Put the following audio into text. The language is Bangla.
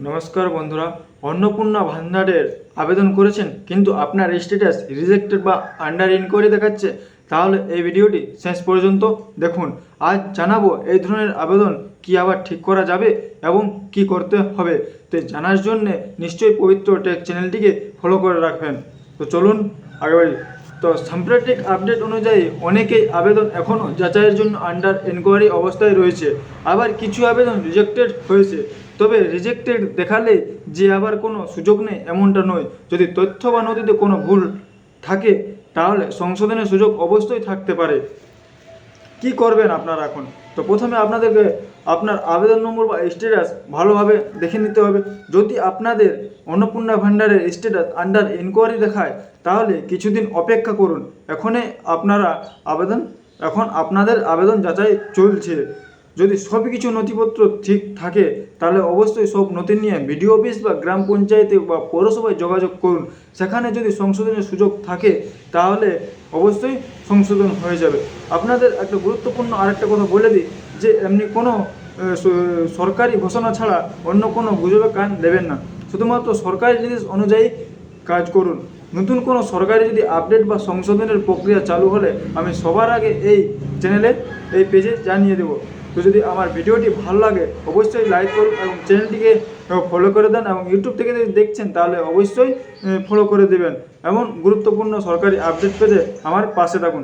নমস্কার বন্ধুরা, অন্নপূর্ণা ভান্ডারের আবেদন করেছেন কিন্তু আপনার স্ট্যাটাস রিজেক্টেড বা আন্ডার ইনকোয়ারি দেখাচ্ছে, তাহলে এই ভিডিওটি শেষ পর্যন্ত দেখুন। আজ জানাবো এই ধরনের আবেদন কি আবার ঠিক করা যাবে এবং কি করতে হবে। তো জানার জন্য নিশ্চয়ই পবিত্র টেক চ্যানেলটিকে ফলো করে রাখবেন। তো চলুন আগে বাড়ি। তো সাম্প্রতিক আপডেট অনুযায়ী অনেকেই আবেদন এখনও যাচাইয়ের জন্য আন্ডার এনকোয়ারি অবস্থায় রয়েছে, আবার কিছু আবেদন রিজেক্টেড হয়েছে। তবে রিজেক্টেড দেখালে যে আবার কোনো সুযোগ নেই এমনটা নয়। যদি তথ্য বা নথিতে কোনো ভুল থাকে তাহলে সংশোধনের সুযোগ অবশ্যই থাকতে পারে। কি করবেন আপনারা এখন? তো প্রথমে আপনাদেরকে আপনার আবেদন নম্বর বা স্ট্যাটাস ভালোভাবে দেখে নিতে হবে। যদি আপনাদের অন্নপূর্ণা ভান্ডারের স্ট্যাটাস আন্ডার ইনকোয়ারি দেখায় তাহলে কিছুদিন অপেক্ষা করুন। এখন আপনাদের আবেদন যাচাই চলছে। যদি সব কিছু নথিপত্র ঠিক থাকে তাহলে অবশ্যই সব নথি নিয়ে বিডিও অফিস বা গ্রাম পঞ্চায়েতে বা পৌরসভায় যোগাযোগ করুন। সেখানে যদি সংশোধনের সুযোগ থাকে তাহলে অবশ্যই সংশোধন হয়ে যাবে। আপনাদের একটা গুরুত্বপূর্ণ আরেকটা কথা বলে দিই, যে এমনি কোনো সরকারি ঘোষণা ছাড়া অন্য কোনো গুজবে কান দেবেন না। শুধুমাত্র সরকারি জিনিস অনুযায়ী কাজ করুন। নতুন কোনো সরকারি যদি আপডেট বা সংশোধনের প্রক্রিয়া চালু হলে আমি সবার আগে এই চ্যানেলে এই পেজে জানিয়ে দেবো। তো যদি আমার ভিডিওটি ভালো লাগে অবশ্যই লাইক করুন এবং চ্যানেলটিকে ফলো করে দেন, এবং ইউটিউব থেকে যদি দেখছেন তাহলে অবশ্যই ফলো করে দেবেন। এমন গুরুত্বপূর্ণ সরকারি আপডেট পেতে আমার পাশে থাকুন।